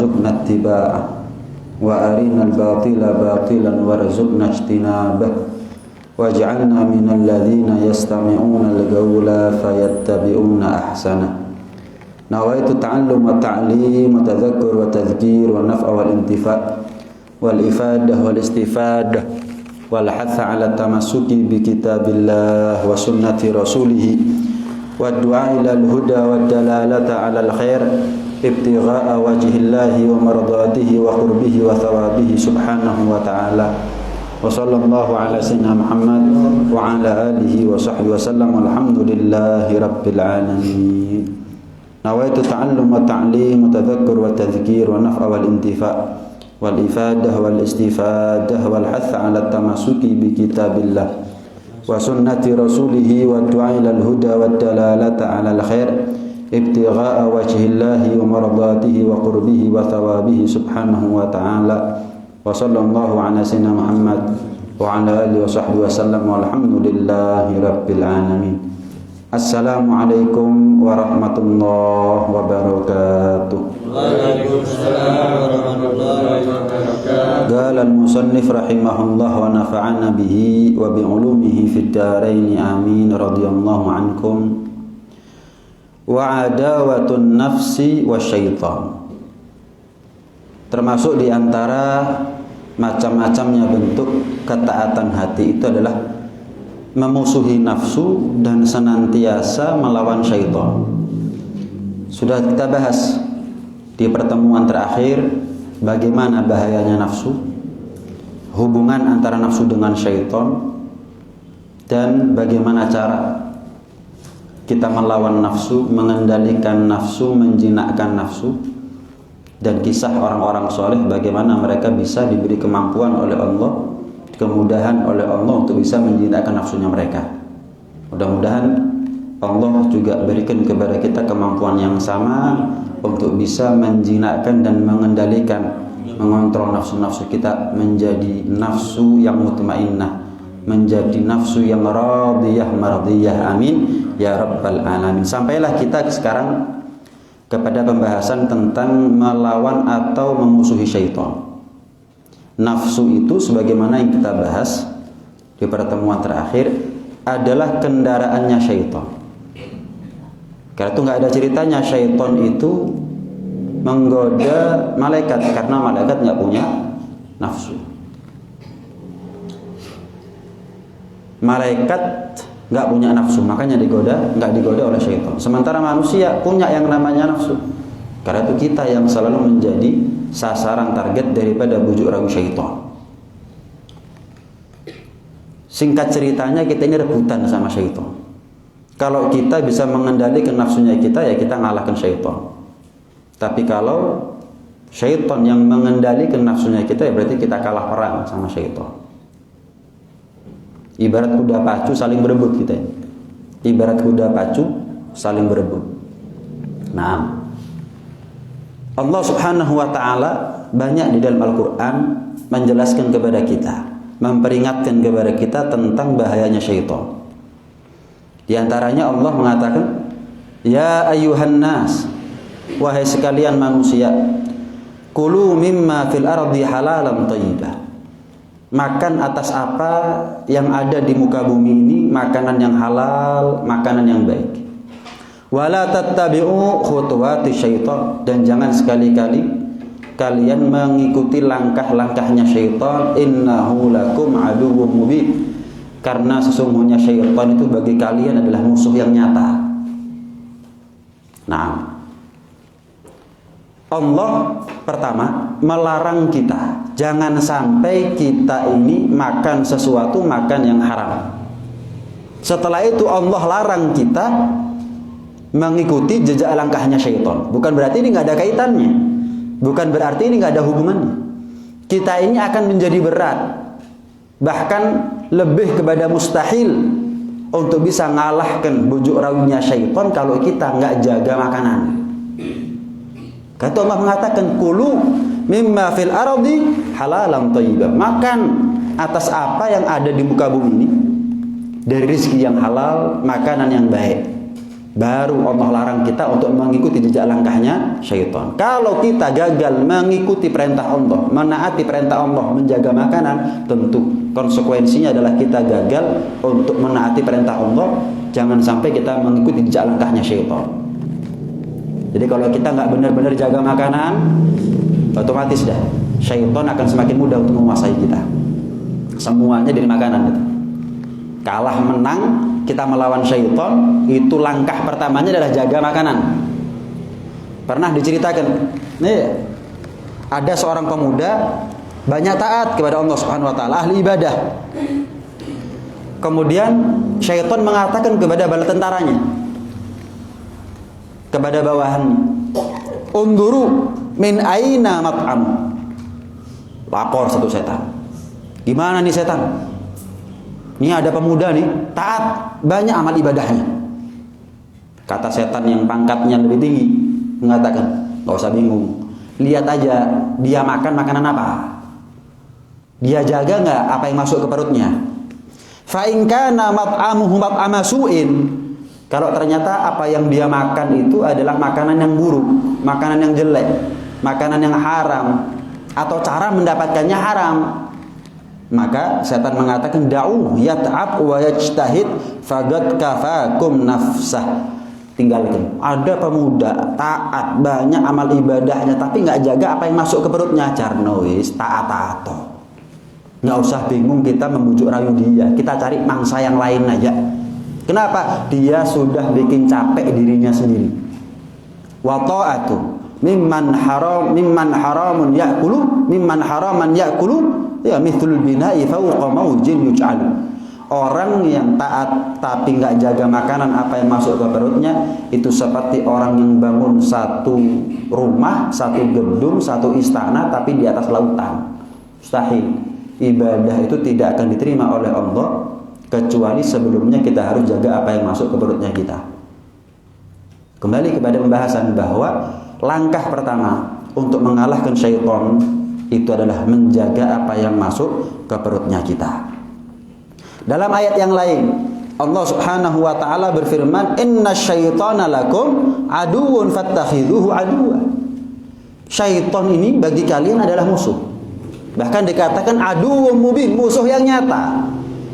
warzuqna ittiba'ah wa arinal batila batilan warzuqna ijtinabah waj'alna minal ladzina yastami'una al-qawla fayattabi'una ahsanah. Nawaitu ta'allum wa ta'lim wa tadhakkur wa tadhkir wa naf'a wal intifa' wal ifadah wal istifadah wal hatha 'ala tamassuki bi kitabillah wa sunnati rasulih wa du'a ila al-huda wa dalalata 'ala al-khair ibtigha'a wajhillahi wa mardatihi wa qurbihi wa thawabihi subhanahu wa ta'ala. Wa sallallahu ala sayyidina Muhammad wa ala alihi wa sahbihi wa sallam. Alhamdulillahi rabbil alamin. Nawaitu ta'allum wa ta'lim wa tadhakkur wa tadhkir wa naf'a wal intifa' wal ifadah wal istifadah wal hatha 'ala tamassuki bi kitabillah wa sunnati rasulih wa du'a ila al-huda wa dalalata 'ala al-khair ibtigha'a wajhillahi wa mardatihi wa qurbihi wa thawabihi subhanahu wa ta'ala. Wa sallallahu ala sayyidina Muhammad wa ala alihi wa sahbihi wa sallam. Walhamdulillahi rabbil alamin. Assalamualaikum warahmatullahi wabarakatuh. Waalaikumsalam warahmatullahi wabarakatuh. Qala al-musannif rahimahullah wa nafa'ana bihi wa bi ulumihi fid dharain amin radhiyallahu ankum. Wa adawatun nafsi wasyaitan. Termasuk di antara macam-macamnya bentuk ketaatan hati itu adalah memusuhi nafsu dan senantiasa melawan syaitan. Sudah kita bahas di pertemuan terakhir bagaimana bahayanya nafsu, hubungan antara nafsu dengan syaitan, dan bagaimana cara kita melawan nafsu, mengendalikan nafsu, menjinakkan nafsu, dan kisah orang-orang soleh bagaimana mereka bisa diberi kemampuan oleh Allah, kemudahan oleh Allah untuk bisa menjinakkan nafsunya mereka. Mudah-mudahan Allah juga berikan kepada kita kemampuan yang sama untuk bisa menjinakkan dan mengendalikan, mengontrol nafsu-nafsu kita menjadi nafsu yang mutmainnah, menjadi nafsu yang radiyah mardiyah. Amin ya rabbal alamin. Sampailah kita sekarang kepada pembahasan tentang melawan atau memusuhi syaitan. Nafsu itu sebagaimana yang kita bahas di pertemuan terakhir adalah kendaraannya syaitan. Karena itu nggak ada ceritanya syaitan itu menggoda malaikat, karena malaikat nggak punya nafsu. Malaikat nggak punya nafsu, makanya nggak digoda oleh syaitan. Sementara manusia punya yang namanya nafsu. Karena itu kita yang selalu menjadi sasaran target daripada bujuk rayu syaitan. Singkat ceritanya kita ini rebutan sama syaitan. Kalau kita bisa mengendalikan nafsunya kita, ya kita ngalahkan syaitan. Tapi kalau syaitan yang mengendalikan nafsunya kita, ya berarti kita kalah perang sama syaitan. Ibarat kuda pacu saling berebut kita. Ibarat kuda pacu saling berebut. Nah, Allah subhanahu wa ta'ala banyak di dalam Al-Quran menjelaskan kepada kita, memperingatkan kepada kita tentang bahayanya syaitan. Di antaranya Allah mengatakan, ya ayyuhan nas, wahai sekalian manusia, kulu mimma fil ardi halalan thayyibah. Makan atas apa yang ada di muka bumi ini, makanan yang halal, makanan yang baik. Wala tattabi'u khutuwati syaitan, dan jangan sekali-kali kalian mengikuti langkah-langkahnya syaitan. Innahu lakum aduwwum mubin, karena sesungguhnya syaitan itu bagi kalian adalah musuh yang nyata. Nah, Allah pertama melarang kita jangan sampai kita ini makan sesuatu, makan yang haram. Setelah itu Allah larang kita mengikuti jejak langkahnya syaitan. Bukan berarti ini nggak ada kaitannya, bukan berarti ini nggak ada hubungannya. Kita ini akan menjadi berat, bahkan lebih kepada mustahil untuk bisa ngalahkan bujuk rayunya syaitan kalau kita nggak jaga makanan. Kata Allah mengatakan, kulu mimma fil ardi halalan thayyibah. Makan atas apa yang ada di muka bumi ini dari rezeki yang halal, makanan yang baik. baru Allah larang kita untuk mengikuti jejak langkahnya syaitan. Kalau kita gagal mengikuti perintah Allah, menaati perintah Allah, menjaga makanan, tentu konsekuensinya adalah kita gagal untuk menaati perintah Allah. Jangan sampai kita mengikuti jejak langkahnya syaitan. Jadi kalau kita nggak benar-benar jaga makanan, otomatis dah syaitan akan semakin mudah untuk menguasai kita. Semuanya dari makanan itu. Kalah menang kita melawan syaitan, itu langkah pertamanya adalah jaga makanan. Pernah diceritakan, nih ada seorang pemuda banyak taat kepada Allah Subhanahu wa taala, ahli ibadah. Kemudian syaitan mengatakan kepada bala tentaranya, kepada bawahannya, "Unduru min aina mat'am." Lapor satu setan. Gimana nih setan? Ini ada pemuda nih, taat, banyak amal ibadahnya. Kata setan yang pangkatnya lebih tinggi mengatakan, "Gak usah bingung, lihat aja dia makan makanan apa, dia jaga nggak apa yang masuk ke perutnya. Fa in kana mat'amuhu mat'ama su'in." Kalau ternyata apa yang dia makan itu adalah makanan yang buruk, makanan yang jelek, makanan yang haram, atau cara mendapatkannya haram, maka setan mengatakan, "Da'u yat'ab wa yajtahid faqad kafakum nafsah." Tinggalkan. Ada pemuda taat, banyak amal ibadahnya, tapi nggak jaga apa yang masuk ke perutnya. Carnois taat. Nggak usah bingung kita membujuk rayu dia. Kita cari mangsa yang lain aja. Kenapa? Dia sudah bikin capek dirinya sendiri. Wa ta'atu mimman haramun ya'kulu mimman haraman ya'kulu ya mithlul bina'i fawqa mawjin yuj'al. Orang yang taat tapi nggak jaga makanan apa yang masuk ke perutnya, itu seperti orang yang bangun satu rumah, satu gedung, satu istana tapi di atas lautan. Mustahil. Ibadah itu tidak akan diterima oleh Allah kecuali sebelumnya kita harus jaga apa yang masuk ke perutnya kita. Kembali kepada pembahasan bahwa langkah pertama untuk mengalahkan syaitan itu adalah menjaga apa yang masuk ke perutnya kita. Dalam ayat yang lain, Allah Subhanahu wa taala berfirman, "Innasyaitana lakum aduwwun fattakhidhuhu aduwwa." Syaitan ini bagi kalian adalah musuh. Bahkan dikatakan aduwwun mubin, musuh yang nyata.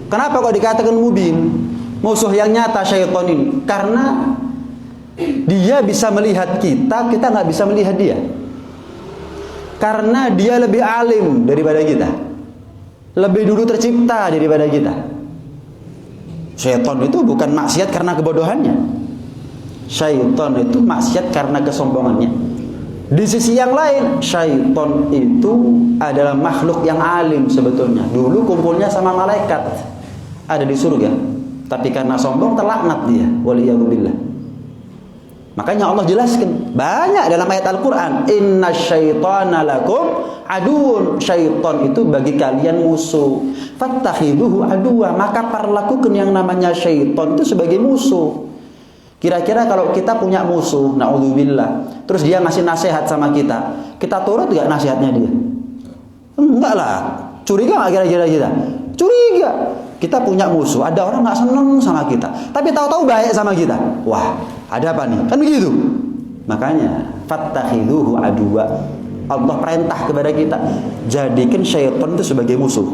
Kenapa kok dikatakan mubin? Musuh yang nyata syaitan ini. Karena dia bisa melihat kita nggak bisa melihat dia. Karena dia lebih alim daripada kita, lebih dulu tercipta daripada kita. Syaitan itu bukan maksiat karena kebodohannya. Syaitan itu maksiat karena kesombongannya. Di sisi yang lain, syaitan itu adalah makhluk yang alim sebetulnya. Dulu kumpulnya sama malaikat, ada di surga, tapi karena sombong terlaknat dia. Waliyahzubillah. Makanya Allah jelaskan banyak dalam ayat Al-Quran, "Innasyaitana lakum aduun." Syaitan itu bagi kalian musuh. Fattakhidhuhu aduwa, maka perlakukan yang namanya syaitan itu sebagai musuh. Kira-kira kalau kita punya musuh, naudzubillah, terus dia ngasih nasihat sama kita turut gak nasihatnya dia? Enggak lah. Curiga gak kira-kira kita? Curiga. Kita punya musuh, ada orang gak seneng sama kita, tapi tahu-tahu baik sama kita. Wah, ada apa nih? Kan begitu. Makanya fattakhidhuhu aduwa. Allah perintah kepada kita, jadikan syaitan itu sebagai musuh.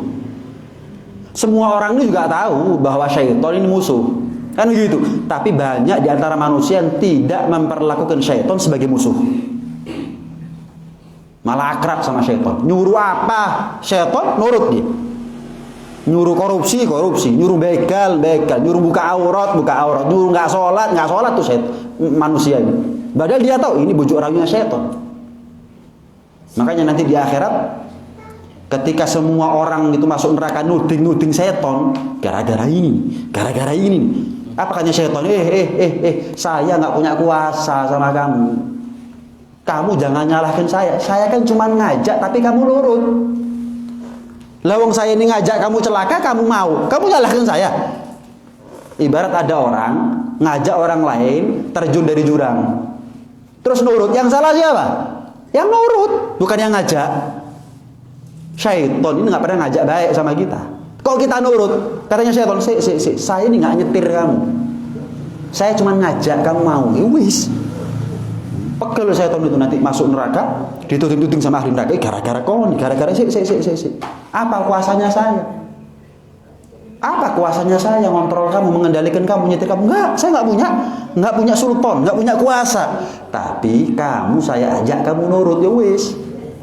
Semua orang ini juga tahu bahwa syaitan ini musuh, kan begitu. Tapi banyak di antara manusia yang tidak memperlakukan syaitan sebagai musuh, malah akrab sama syaitan. Nyuruh apa syaitan nurut dia. Nyuruh korupsi, nyuruh begal, nyuruh buka aurat, nyuruh nggak sholat tuh manusia ini. Padahal dia tahu ini bujuk rayunya syaitan. Makanya nanti di akhirat, ketika semua orang itu masuk neraka nuding syaitan, gara-gara ini. Apa katanya syaitan? Saya nggak punya kuasa sama kamu. Kamu jangan nyalahkan saya. Saya kan cuma ngajak, tapi kamu nurut. Lawang saya ini ngajak kamu celaka, kamu mau. Kamu nyalahkan saya. Ibarat ada orang ngajak orang lain terjun dari jurang, terus nurut. Yang salah siapa? Yang nurut, bukan yang ngajak. Syaitan ini nggak pernah ngajak baik sama kita. Kok kita nurut? Katanya syaitan, saya ini nggak nyetir kamu. Saya cuma ngajak kamu mau. Wis. Pegel syaitan itu nanti masuk neraka, dituding-tuding sama ahli neraka, gara-gara kau nih, gara-gara sih. Apa kuasanya saya? Apa kuasanya saya ngontrol kamu, mengendalikan kamu, menyetir kamu? Enggak, saya enggak punya sultan, enggak punya kuasa. Tapi kamu saya ajak kamu nurut, ya wis.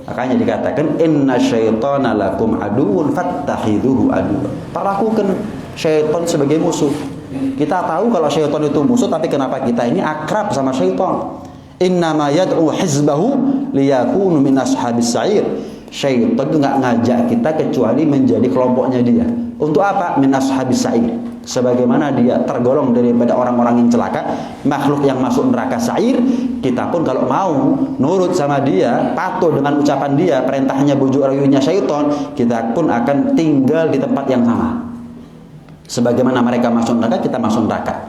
Makanya dikatakan inna syaitana lakum aduwwun fattakhiduhu aduwwa. Perlakukan syaitan sebagai musuh. Kita tahu kalau syaitan itu musuh, tapi kenapa kita ini akrab sama syaitan? Innama yad'u hizbahu liyakunu min ashabis sa'ir. Syaitan itu enggak ngajak kita kecuali menjadi kelompoknya dia. Untuk apa? Min ashabis sa'ir. Sebagaimana dia tergolong daripada orang-orang yang celaka, makhluk yang masuk neraka sa'ir, kita pun kalau mau nurut sama dia, patuh dengan ucapan dia, perintahnya, bujuk rayunya syaitan, kita pun akan tinggal di tempat yang sama. Sebagaimana mereka masuk neraka, kita masuk neraka.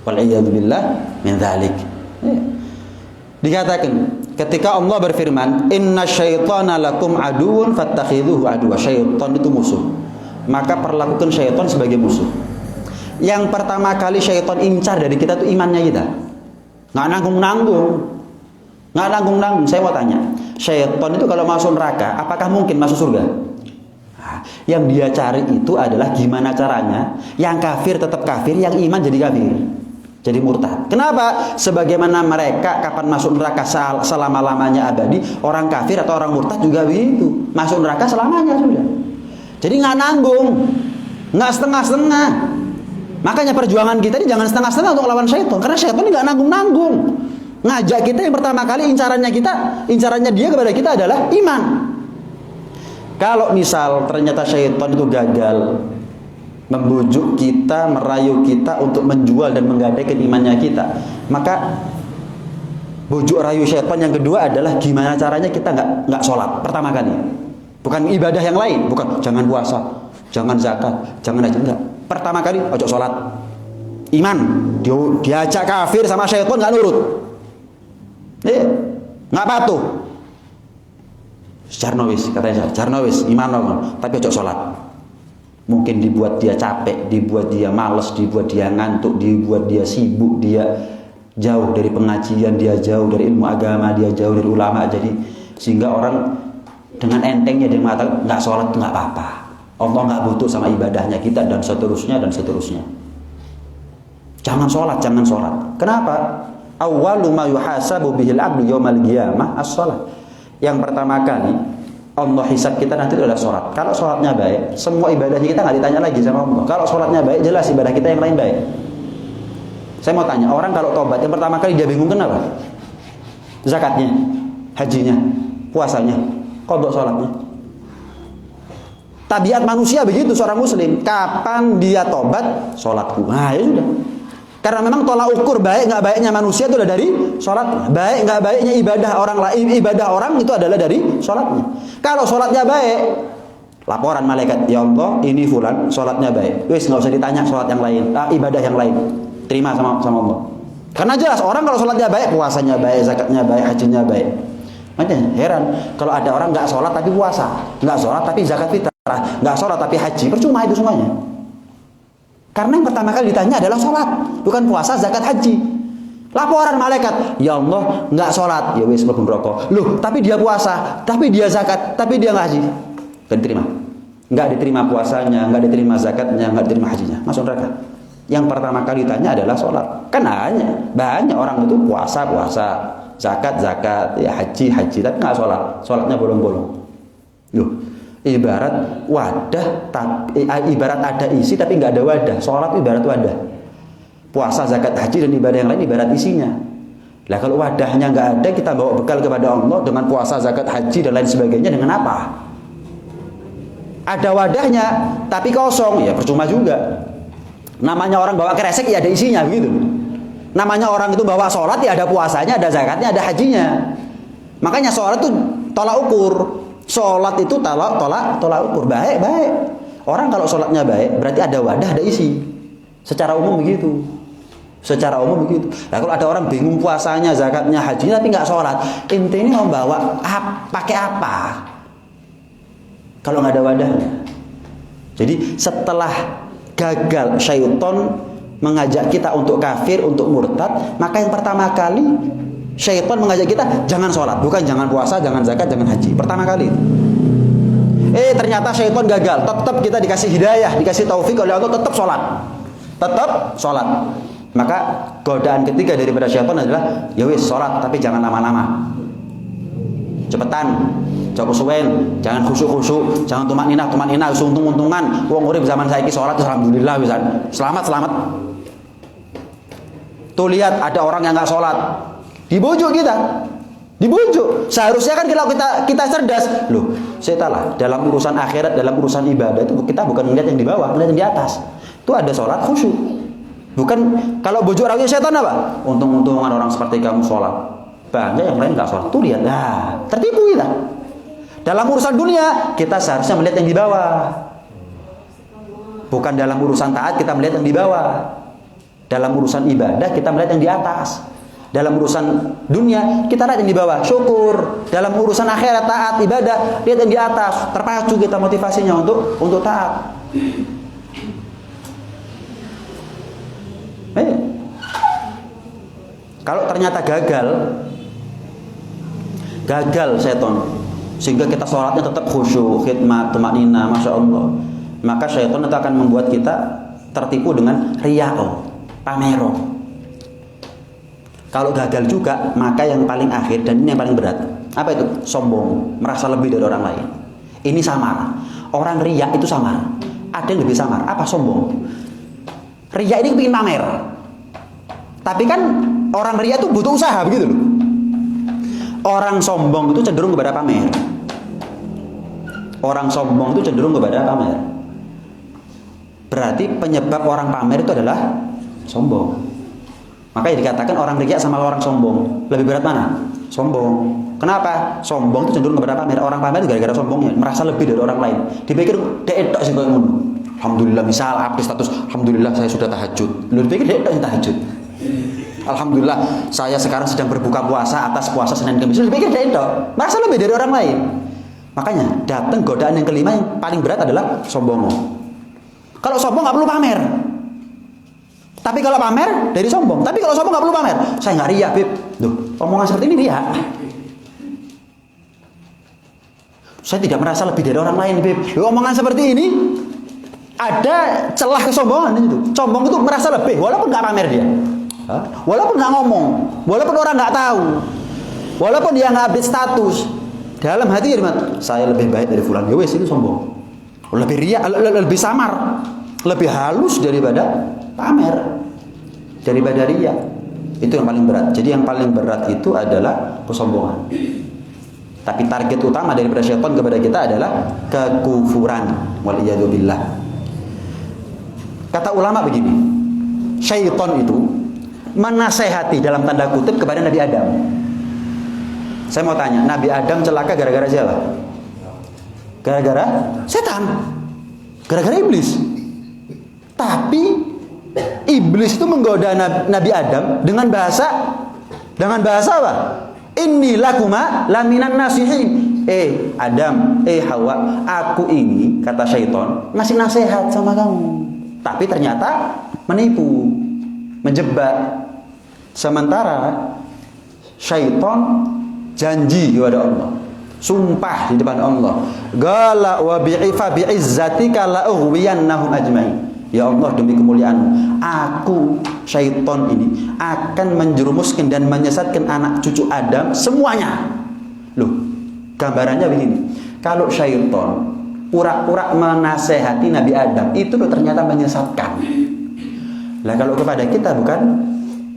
Wal'iyadzubillah min dzalik. Dikatakan ketika Allah berfirman, inna syaitana lakum aduwwun fattakhidhuhu aduwwa. Syaitan itu musuh, maka perlakukan syaitan sebagai musuh. Yang pertama kali syaitan incar dari kita itu imannya kita. Nggak nanggung. Saya mau tanya, syaitan itu kalau masuk neraka, apakah mungkin masuk surga? Nah, yang dia cari itu adalah gimana caranya yang kafir tetap kafir, yang iman jadi kafir, jadi murtad. Kenapa? Sebagaimana mereka kapan masuk neraka selama-lamanya abadi, orang kafir atau orang murtad juga begitu, masuk neraka selamanya sudah. Jadi nggak nanggung, nggak setengah-setengah. Makanya perjuangan kita ini jangan setengah-setengah untuk melawan syaitan, karena syaitan ini nggak nanggung-nanggung. Ngajak kita yang pertama kali, incarannya dia kepada kita adalah iman. Kalau misal ternyata syaitan itu gagal membujuk kita, merayu kita untuk menjual dan menggadaikan imannya kita, maka bujuk rayu syaitan yang kedua adalah gimana caranya kita nggak sholat pertama kali. Bukan ibadah yang lain, bukan jangan puasa, jangan zakat, jangan haji, enggak. Pertama kali ojo sholat. Iman, diajak kafir sama syaitan nggak nurut. Nggak patuh. Jarnowis katanya, Jarnowis iman dong, tapi ojo sholat. Mungkin dibuat dia capek, dibuat dia malas, dibuat dia ngantuk, dibuat dia sibuk, dia jauh dari pengajian, dia jauh dari ilmu agama, dia jauh dari ulama. Jadi sehingga orang dengan entengnya dia mengatakan nggak sholat nggak apa-apa, Allah nggak butuh sama ibadahnya kita, dan seterusnya. Jangan sholat. Kenapa? Awwalu ma yuhasabu bihil abdu yaumal qiyamah as-shalah. Yang pertama kali Allah hisab kita nanti itu adalah sholat. Kalau sholatnya baik, semua ibadahnya kita nggak ditanya lagi sama Allah. Kalau sholatnya baik, jelas ibadah kita yang lain baik. Saya mau tanya, orang kalau tobat yang pertama kali dia bingung kenapa? Zakatnya, hajinya, puasanya, qadha sholatnya. Tabiat manusia begitu seorang muslim. Kapan dia tobat? Sholatku. Nah ya sudah. Karena memang tolak ukur baik nggak baiknya manusia itu adalah dari sholat. Baik nggak baiknya ibadah orang itu adalah dari sholatnya. Kalau sholatnya baik, laporan malaikat, ya Allah ini fulan sholatnya baik. Wis nggak usah ditanya sholat yang lain, ibadah yang lain, terima sama Allah. Karena jelas orang kalau sholatnya baik, puasanya baik, zakatnya baik, hajinya baik. Makanya heran kalau ada orang nggak sholat tapi puasa, nggak sholat tapi zakat fitrah, nggak sholat tapi haji, percuma itu semuanya. Karena yang pertama kali ditanya adalah sholat, bukan puasa, zakat, haji. Laporan malaikat, ya Allah nggak sholat, ya wis mlebu neraka. Loh, tapi dia puasa, tapi dia zakat, tapi dia nggak haji, nggak diterima. Nggak diterima puasanya, nggak diterima zakatnya, nggak diterima hajinya, masuk neraka. Yang pertama kali ditanya adalah sholat. Kan banyak orang itu puasa, zakat, ya haji, tapi nggak sholat, sholatnya bolong-bolong. Loh, ibarat wadah, ibarat ada isi tapi nggak ada wadah. Sholat ibarat wadah. Puasa, zakat, haji dan ibadah yang lain ibarat isinya. Lah kalau wadahnya nggak ada, kita bawa bekal kepada Allah dengan puasa, zakat, haji dan lain sebagainya dengan apa? Ada wadahnya tapi kosong, ya percuma juga. Namanya orang bawa kresek ya ada isinya begitu. Namanya orang itu bawa sholat ya ada puasanya, ada zakatnya, ada hajinya. Makanya sholat itu tolak ukur. Sholat itu tolak ukur baik. Orang kalau sholatnya baik berarti ada wadah, ada isi. Secara umum begitu. Nah kalau ada orang bingung puasanya, zakatnya, hajinya tapi nggak sholat, intinya membawa pakai apa? Kalau nggak ada wadahnya. Jadi setelah gagal syaitan mengajak kita untuk kafir, untuk murtad, maka yang pertama kali syaitan mengajak kita jangan sholat, bukan jangan puasa, jangan zakat, jangan haji. Pertama kali. Ternyata syaitan gagal. Tetap kita dikasih hidayah, dikasih taufik oleh Allah, tetap sholat. Tetap sholat. Maka godaan ketiga daripada syaitan adalah ya wis sholat tapi jangan lama-lama. Cepetan, jangan kesuwen, jangan khusyuk-khusyuk, jangan tumak-ninah, untung-untungan. Wong urip zaman saiki sholat alhamdulillah bisa. Selamat. Tuh lihat ada orang yang enggak sholat. Dibujuk kita. Dibujuk. Seharusnya kan kalau kita cerdas. Loh, saya tahu dalam urusan akhirat, dalam urusan ibadah itu kita bukan melihat yang di bawah, melihat yang di atas. Itu ada sholat khusyuk. Bukan kalau bujuk orangnya setan apa? Untung-untungan orang seperti kamu sholat. Banyak yang lain enggak sholat. Tuh lihat. Nah, tertipu kita. Dalam urusan dunia, kita seharusnya melihat yang di bawah. Bukan dalam urusan taat kita melihat yang di bawah. Dalam urusan ibadah kita melihat yang di atas. Dalam urusan dunia kita lihat yang di bawah, syukur. Dalam urusan akhirat, taat, ibadah, lihat yang di atas. Terpacu kita motivasinya untuk taat. Kalau ternyata gagal setan, sehingga kita sholatnya tetap khusyuk, khidmat, tumaknina, masya Allah, maka setan itu akan membuat kita tertipu dengan riya'o, pamero. Kalau gagal juga, maka yang paling akhir dan ini yang paling berat, apa itu? Sombong, merasa lebih dari orang lain. Ini samar. Orang riya itu samar. Ada yang lebih samar. Apa sombong? Riya ini ingin pamer. Tapi kan orang riya itu butuh usaha begitu loh. Orang sombong itu cenderung kepada pamer. Orang sombong itu cenderung kepada pamer. Berarti penyebab orang pamer itu adalah sombong. Makanya dikatakan orang riya sama orang sombong, lebih berat mana? Sombong. Kenapa? Sombong itu cenderung kepada pamer. Orang pamer itu gara-gara sombongnya, merasa lebih dari orang lain. Dipikir dek sih koyo ngono. Alhamdulillah, misal update status, alhamdulillah saya sudah tahajud. Lu dipikir dek yang tahajud. Alhamdulillah saya sekarang sedang berbuka puasa atas puasa Senin Kamis. Lu dipikir dek merasa lebih dari orang lain. Makanya datang godaan yang kelima yang paling berat adalah sombong. Kalau sombong nggak perlu pamer. Tapi kalau pamer dari sombong. Tapi kalau sombong nggak perlu pamer. Saya nggak riya, Bib. Duh, omongan seperti ini riya. Saya tidak merasa lebih dari orang lain, Bib. Duh, omongan seperti ini ada celah kesombongan itu. Sombong itu merasa lebih, walaupun nggak pamer dia. Walaupun nggak ngomong, walaupun orang nggak tahu, walaupun dia nggak update status, dalam hati dia saya lebih baik dari fulan. Ya wes, itu sombong. Lebih riya, lebih samar, lebih halus daripada pamer, daripada riya. Itu yang paling berat. Jadi yang paling berat itu adalah kesombongan. Tapi target utama daripada syaitan kepada kita adalah kekufuran. Waliyadzubillah. Kata ulama begini, syaitan itu menasehati dalam tanda kutip kepada Nabi Adam. Saya mau tanya, Nabi Adam celaka gara-gara siapa? Gara-gara setan, gara-gara iblis. Tapi iblis itu menggoda Nabi Adam dengan bahasa apa? Inni lakuma laminan nasihin. Adam, Hawa, aku ini, kata syaitan, ngasih nasihat sama kamu. Tapi ternyata menipu, menjebak. Sementara syaitan janji kepada Allah, sumpah di depan Allah, gala wa bi'izzatika la ughwiyannahum ajmain. Ya Allah, demi kemuliaan-Mu, aku syaitan ini akan menjerumuskan dan menyesatkan anak cucu Adam semuanya. Loh, gambarannya begini. Kalau syaitan pura-pura menasehati Nabi Adam, itu loh ternyata menyesatkan. Lah kalau kepada kita bukan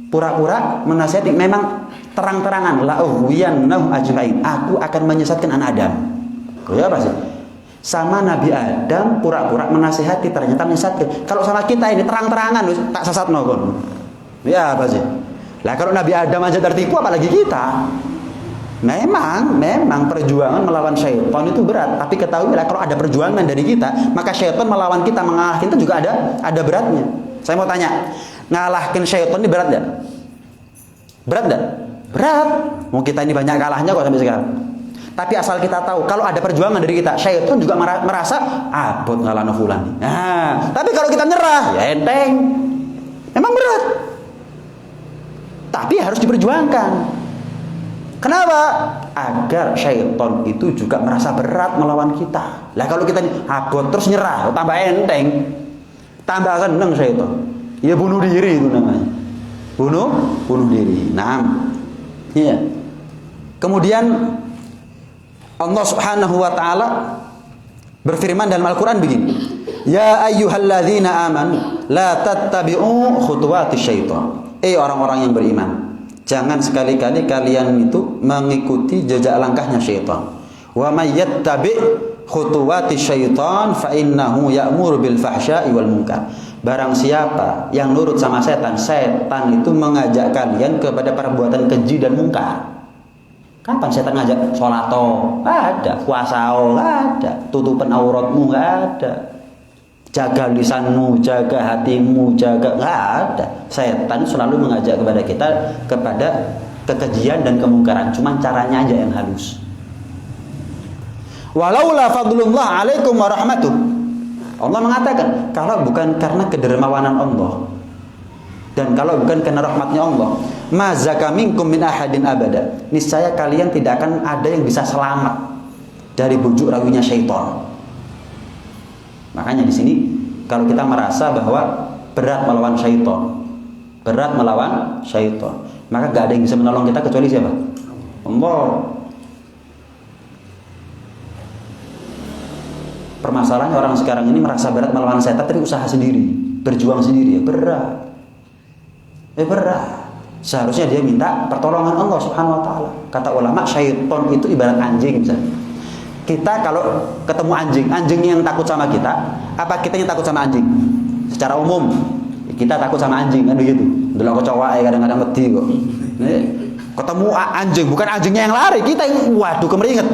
pura-pura menasehati, memang terang-terangan, la ughwiyannahum ajmain. Aku akan menyesatkan anak Adam. Ya apa sih? Sama Nabi Adam pura-pura menasihati, ternyata menyesatkan. Kalau sama kita ini terang-terangan tak sesat kon. Ya apa sih? Lah kalau Nabi Adam aja tertipu, apalagi kita. Memang perjuangan melawan syaitan itu berat. Tapi ketahuilah kalau ada perjuangan dari kita, maka syaitan melawan kita, mengalahkan kita juga ada beratnya. Saya mau tanya, ngalahkan syaitan ini berat enggak? Berat enggak? Berat. Mau kita ini banyak kalahnya kok sampai sekarang. Tapi asal kita tahu, kalau ada perjuangan dari kita, syaitan juga merasa abot ngalahno fulan. Nah, tapi kalau kita nyerah, ya enteng. Memang berat. Tapi harus diperjuangkan. Kenapa? Agar syaitan itu juga merasa berat melawan kita. Lah kalau kita abot terus nyerah, tambah enteng, tambah seneng syaitan. Ya bunuh diri itu namanya. Bunuh diri. Nah, iya. Kemudian Allah Subhanahu wa taala berfirman dalam Al-Qur'an begini. Ya ayyuhalladzina amanu la tattabi'u khutuwatis syaitan. Orang-orang yang beriman, jangan sekali-kali kalian itu mengikuti jejak langkahnya syaitan. Wa may yattabi' khutuwatis syaitan fa innahu ya'muru bil fahsya'i wal munkar. Barang siapa yang nurut sama setan, setan itu mengajak kalian kepada perbuatan keji dan mungkar. Kapan setan ngajak sholato? Nggak ada. Puasao? Nggak ada. Tutupan auratmu? Nggak ada. Jaga lisanmu, jaga hatimu, jaga, nggak ada. Setan selalu mengajak kepada kita kepada kekejian dan kemungkaran. Cuman caranya aja yang halus. Walaula fadlullah alaikum wa rahmatuh. Allah mengatakan, kalau bukan karena kedermawanan Allah dan kalau bukan karena rahmatnya Allah, ma zaka minkum min ahadin abada. Niscaya kalian tidak akan ada yang bisa selamat dari bujuk rayunya syaitan. Makanya di sini kalau kita merasa bahwa berat melawan syaitan, maka gak ada yang bisa menolong kita kecuali siapa? Allah. Permasalahannya orang sekarang ini merasa berat melawan setan, tapi usaha sendiri, berjuang sendiri, berat. Seharusnya dia minta pertolongan Allah Subhanahu wa taala. Kata ulama, syaitan itu ibarat anjing misalnya. Kita kalau ketemu anjing yang takut sama kita, apa kita yang takut sama anjing? Secara umum, kita takut sama anjing kan begitu. Delok kecoa kadang-kadang wedi kok. Ketemu anjing, bukan anjingnya yang lari, kita yang waduh kemeringet.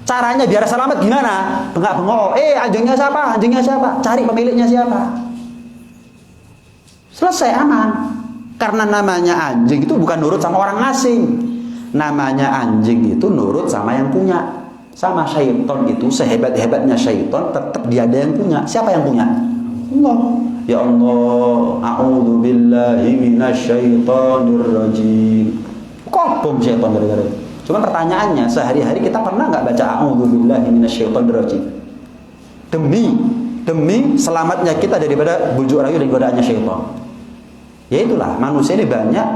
Caranya biar selamat gimana? Bengak-bengok. Anjingnya siapa? Cari pemiliknya siapa? Selesai, aman. Karena namanya anjing itu bukan nurut sama orang asing. Namanya anjing itu nurut sama yang punya. Sama syaitan itu, sehebat-hebatnya syaitan tetap dia ada yang punya. Siapa yang punya? Allah. Ya Allah, a'udzu billahi minasyaitonir rajim. Kok syaitan gara-gara. Cuma pertanyaannya, sehari-hari kita pernah nggak baca a'udzu billahi minasyaitonir rajim? Demi selamatnya kita daripada bujuk rayu dan godaannya syaitan. Ya itulah, manusia ini banyak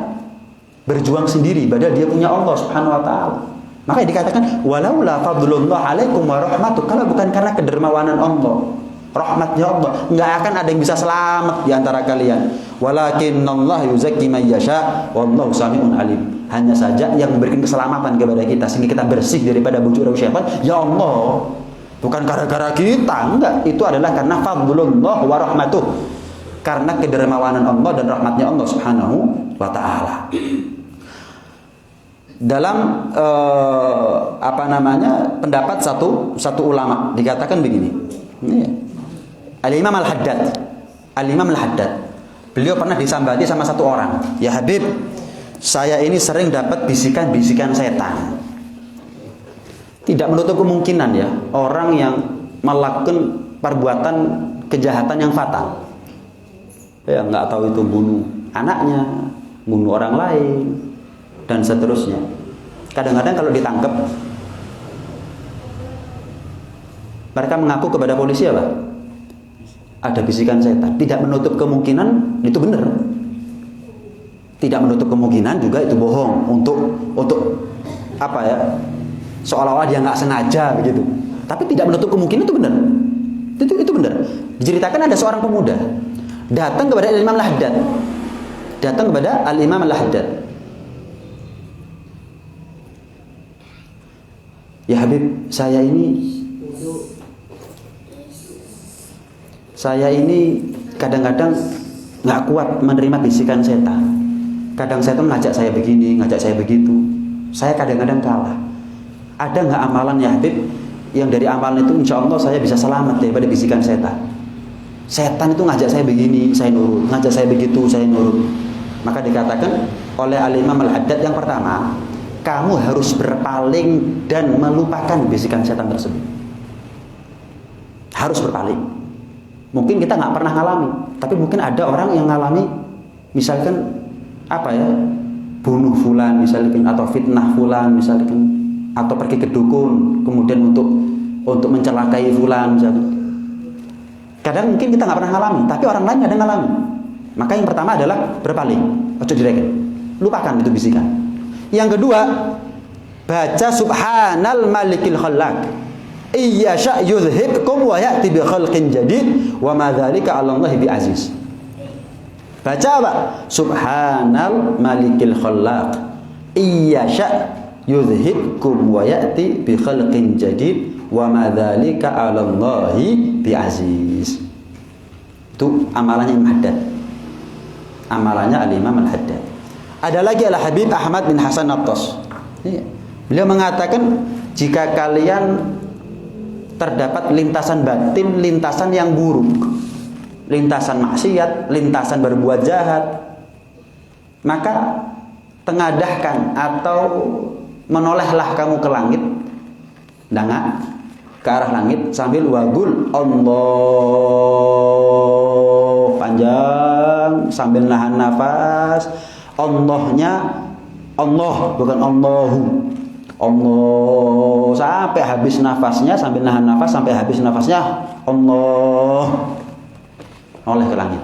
berjuang sendiri padahal dia punya Allah Subhanahu wa taala. Makanya dikatakan walaula fadlullah alaikum wa rahmatuh. Kalau bukan karena kedermawanan Allah, rahmatnya Allah, nggak akan ada yang bisa selamat di antara kalian. Walakinnallaha yuzakki man yasha wallahu samiun alim. Hanya saja yang memberikan keselamatan kepada kita sehingga kita bersih daripada bujuk rayu syaitan, ya Allah. Bukan gara-gara kita, enggak. Itu adalah karena fadlullah wa rahmatuh. Karena kedermawanan Allah dan rahmatnya Allah Subhanahu wa taala. Dalam pendapat satu ulama dikatakan begini. Al-Imam Al-Haddad. Beliau pernah disambati sama satu orang. Ya Habib, saya ini sering dapat bisikan-bisikan setan. Tidak menutup kemungkinan ya orang yang melakukan perbuatan kejahatan yang fatal. Ya nggak tahu itu bunuh anaknya, bunuh orang lain, dan seterusnya. Kadang-kadang kalau ditangkap, mereka mengaku kepada polisi apa? Ada bisikan setan. Tidak menutup kemungkinan itu benar. Tidak menutup kemungkinan juga itu bohong untuk apa ya? Seolah-olah dia nggak sengaja begitu. Tapi tidak menutup kemungkinan itu benar. Itu benar. Diceritakan ada seorang pemuda datang kepada Al-Imam Al-Haddad. Ya Habib, saya ini kadang-kadang nggak kuat menerima bisikan setan. Kadang setan ngajak saya begini, ngajak saya begitu. Saya kadang-kadang kalah. Ada nggak amalan ya Habib yang dari amalan itu insya Allah saya bisa selamat daripada bisikan setan? Setan itu ngajak saya begini, saya nurut. Ngajak saya begitu, saya nurut. Maka dikatakan oleh Al-Imam Al-Haddad yang pertama, kamu harus berpaling dan melupakan bisikan setan tersebut. Harus berpaling. Mungkin kita nggak pernah ngalami, tapi mungkin ada orang yang ngalami misalkan apa ya, bunuh fulan misalkan, atau fitnah fulan misalkan, atau pergi ke dukun kemudian untuk mencelakai fulan misalkan. Kadang mungkin kita nggak pernah ngalami, tapi orang lain kadang ngalami. Maka yang pertama adalah berpaling, ojo direken, lupakan itu bisikan. Yang kedua, baca subhanal malikil khallaq, iya sya' yudhibkum wa ya'ti bi khalqin jadid wa ma dzalika 'ala Allahi bi aziz. Baca apa? Subhanal malikil khallaq, iya sya' yudhibkum wa ya'ti bi khalqin jadid wa ma dzalika 'ala Allahi bi aziz. Itu amalannya Imam Haddad. Amalannya Al-Imam Al-Haddad. Ada lagi Al-Habib Ahmad bin Hasan Attas. Beliau mengatakan, jika kalian terdapat lintasan batin, lintasan yang buruk, lintasan maksiat, lintasan berbuat jahat, maka tengadahkan atau menolehlah kamu ke langit, danga ke arah langit sambil wagul Allah, panjang sambil nahan nafas. Allahnya Allah, bukan Allahu. Allah sampai habis nafasnya, sambil nahan nafas sampai habis nafasnya Allah. Noleh ke langit.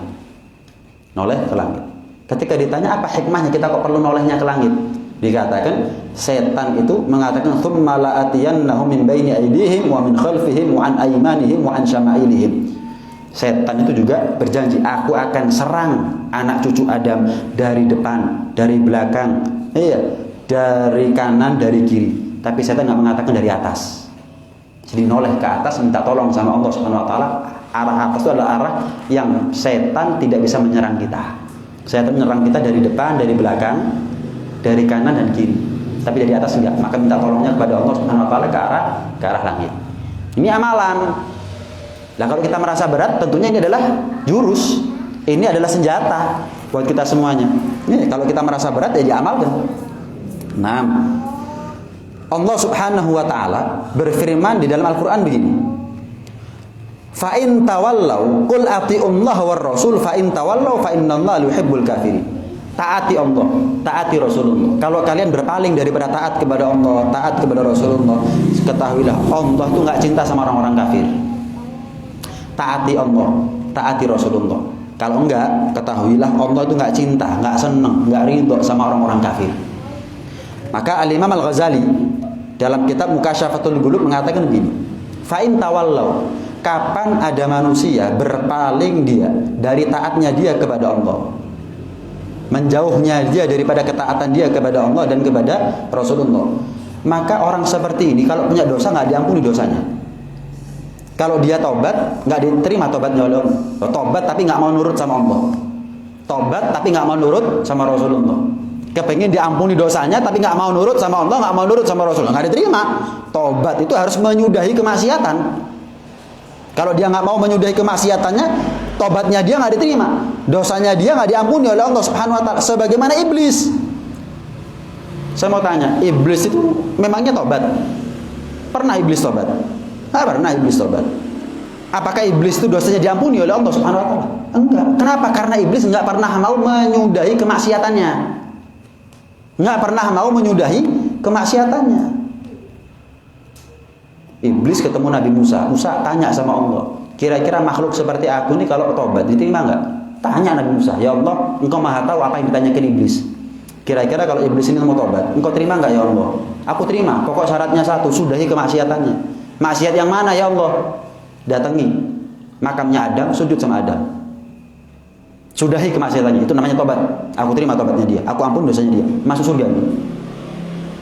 Noleh ke langit. Ketika ditanya apa hikmahnya kita kok perlu nolehnya ke langit? Dikatakan setan itu mengatakan tsumma la'atiyannahum min baini aydihim wa min khalfihim wa an aymanihim wa an syama'ilihim. Setan itu juga berjanji, aku akan serang anak cucu Adam dari depan, dari belakang, dari kanan, dari kiri. Tapi setan nggak mengatakan dari atas. Jadi noleh ke atas, minta tolong sama Allah Subhanahu Wa Taala. Arah atas itu adalah arah yang setan tidak bisa menyerang kita. Setan menyerang kita dari depan, dari belakang, dari kanan dan kiri. Tapi dari atas enggak. Maka minta tolongnya kepada Allah Subhanahu Wa Taala ke arah langit. Ini amalan. Nah, kalau kita merasa berat, tentunya ini adalah jurus. Ini adalah senjata buat kita semuanya. Ini kalau kita merasa berat ya diamalkan. Nah, Allah Subhanahu wa taala berfirman di dalam Al-Qur'an begini. Fa in tawallau qul atiullaha war rasul fa in tawallau fa innallaha yuhibbul kafirin. Taati Allah, taati Rasulullah. Kalau kalian berpaling daripada taat kepada Allah, taat kepada Rasulullah, ketahuilah Allah itu enggak cinta sama orang-orang kafir. Taati Allah, taati Rasulullah. Kalau enggak, ketahuilah Allah itu enggak cinta, enggak senang, enggak ridho sama orang-orang kafir. Maka Al-Imam Al-Ghazali dalam kitab Mukasyafatul Qulub mengatakan begini, fa in tawallau, kapan ada manusia berpaling dia dari taatnya dia kepada Allah, menjauhnya dia daripada ketaatan dia kepada Allah dan kepada Rasulullah, maka orang seperti ini kalau punya dosa nggak diampuni dosanya. Kalau dia tobat, nggak diterima tobatnya oleh Allah. Tobat tapi nggak mau nurut sama Allah. Tobat tapi nggak mau nurut sama Rasulullah. Kepengen diampuni dosanya tapi nggak mau nurut sama Allah, nggak mau nurut sama Rasulullah, nggak diterima. Tobat itu harus menyudahi kemaksiatan. Kalau dia nggak mau menyudahi kemaksiatannya, tobatnya dia nggak diterima. Dosanya dia nggak diampuni oleh Allah Subhanahu Wa Taala. Sebagaimana iblis. Saya mau tanya, iblis itu memangnya tobat? Pernah iblis tobat? Nggak pernah iblis tobat. Apakah iblis itu dosanya diampuni oleh Allah Subhanahu Wa Taala? Enggak. Kenapa? Karena iblis nggak pernah mau menyudahi kemaksiatannya. Nggak pernah mau menyudahi kemaksiatannya. Iblis ketemu Nabi Musa. Musa tanya sama Allah, kira-kira makhluk seperti aku ini kalau tobat diterima nggak? Tanya Nabi Musa, ya Allah, engkau maha tahu apa yang ditanyakan iblis. Kira-kira kalau iblis ini mau tobat, engkau terima nggak ya Allah? Aku terima. Pokok syaratnya satu, sudahi kemaksiatannya. Maksiat yang mana ya Allah? Datangi makamnya Adam, sujud sama Adam. Sudahi kemaksiatannya, itu namanya tobat. Aku terima tobatnya dia, aku ampun dosanya dia, masuk surga.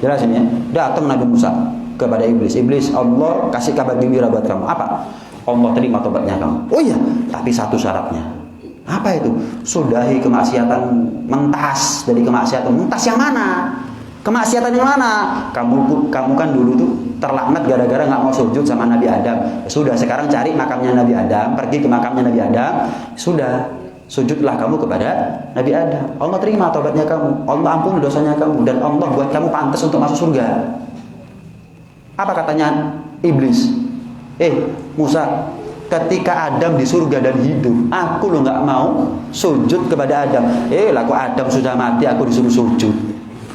Jelas ini ya. Datang Nabi Musa kepada iblis. Iblis, Allah kasih kabar gembira buat kamu. Apa? Allah terima tobatnya kamu. Oh iya, tapi satu syaratnya. Apa itu? Sudahi kemaksiatan, mentas dari kemaksiatan. Mentas yang mana? Kemaksiatan yang mana? Kamu kan dulu tuh terlaknat gara-gara nggak mau sujud sama Nabi Adam. Sudah, sekarang cari makamnya Nabi Adam, pergi ke makamnya Nabi Adam. Sudah, sujudlah kamu kepada Nabi Adam. Allah terima tobatnya kamu. Allah ampuni dosanya kamu dan Allah buat kamu pantas untuk masuk surga. Apa katanya iblis? Musa, ketika Adam di surga dan hidup, aku lo nggak mau sujud kepada Adam. Lah kok Adam sudah mati aku disuruh sujud?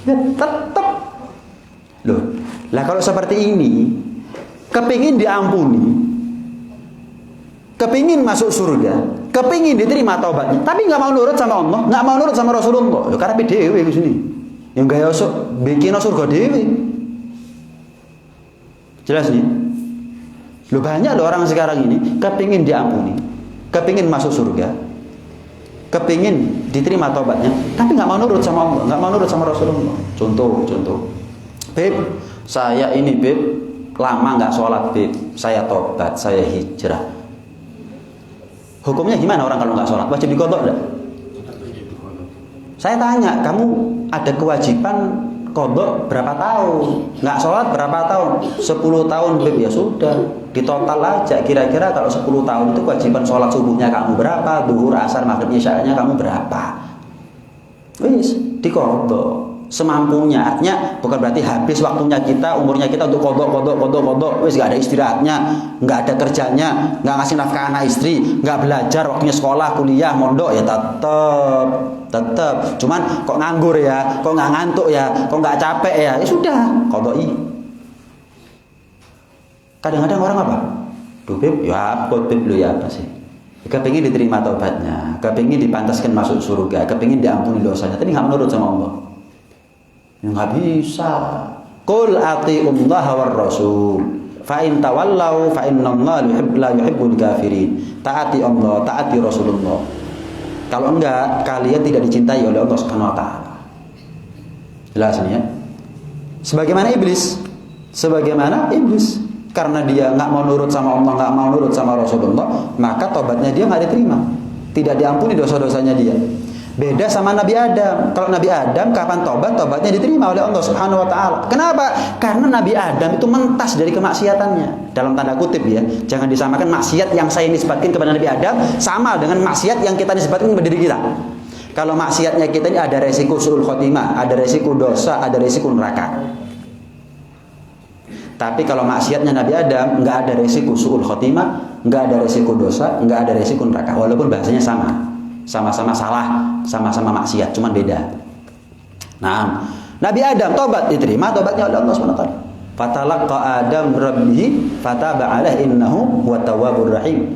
Ya tetap loh. Lah kalau seperti ini, kepingin diampuni, kepingin masuk surga, kepingin diterima taubatnya, tapi nggak mau nurut sama Allah, nggak mau nurut sama Rasulullah. Ya karena dewe di sini, yang gaya bikin surga dewe. Jelas nih. Lo banyak loh orang sekarang ini kepingin diampuni, kepingin masuk surga, kepingin diterima taubatnya, tapi nggak mau nurut sama Allah, nggak mau nurut sama Rasulullah. Contoh, Beb, saya ini Beb lama nggak sholat Beb, saya tobat, saya hijrah. Hukumnya gimana orang kalau nggak sholat? Wajib diqodho enggak? Saya tanya, kamu ada kewajiban qodho berapa tahun? Nggak sholat berapa tahun? 10 tahun Beb, ya sudah. Di total aja kira-kira kalau 10 tahun itu kewajiban sholat subuhnya kamu berapa, duhur, asar, maghrib, isya'nya kamu berapa. Wis diqodho semampunya. Artinya bukan berarti habis waktunya kita, umurnya kita untuk qodho. Wis gak ada istirahatnya, nggak ada kerjanya, nggak ngasih nafkah anak istri, nggak belajar waktunya sekolah, kuliah, mondok, ya tetap. Cuman kok nganggur ya, kok nggak ngantuk ya, kok nggak capek ya, ya sudah qodhoi. Kadang-kadang orang apa? Duh Beb, ya apa Beb lu ya apa sih? Kepingin diterima taubatnya, kepingin dipantaskan masuk surga, kepingin diampuni dosanya, tapi nggak menurut sama Allah. Ya nggak bisa. Qul ati'ullaha war rasul, fa in tawallau fa innallaha la yuhibbul kafirin. Taati Allah, taati Rasulullah. Kalau enggak, kalian tidak dicintai oleh Allah Subhanahu wa taala. Jelas nih ya. Sebagaimana iblis. Karena dia nggak mau nurut sama Allah, nggak mau nurut sama Rasulullah, maka tobatnya dia nggak diterima, tidak diampuni dosa-dosanya dia. Beda sama Nabi Adam. Kalau Nabi Adam kapan tobatnya diterima oleh Allah Subhanahu Wa Taala. Kenapa? Karena Nabi Adam itu mentas dari kemaksiatannya. Dalam tanda kutip ya, jangan disamakan maksiat yang saya nisbatkan kepada Nabi Adam sama dengan maksiat yang kita nisbatkan kepada diri kita. Kalau maksiatnya kita ini ada resiko su'ul khotimah, ada resiko dosa, ada resiko neraka. Tapi kalau maksiatnya Nabi Adam, nggak ada resiko su'ul khotimah, nggak ada resiko dosa, nggak ada resiko neraka. Walaupun bahasanya sama-sama salah, sama-sama maksiat, cuman beda. Nah, Nabi Adam tobat diterima tobatnya oleh Allah SWT. Fatalaqqa Adam rabbihi fataba alaihi innahu huwa tawwabur rahim.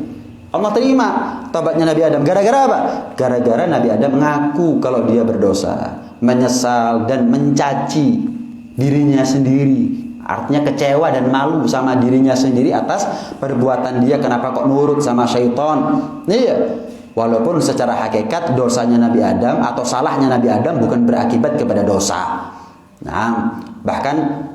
Allah terima tobatnya Nabi Adam. Gara-gara apa? Gara-gara Nabi Adam mengaku kalau dia berdosa, menyesal dan mencaci dirinya sendiri. Artinya kecewa dan malu sama dirinya sendiri atas perbuatan dia, kenapa kok nurut sama syaitan. Iya. Walaupun secara hakikat dosanya Nabi Adam atau salahnya Nabi Adam bukan berakibat kepada dosa. Nah, bahkan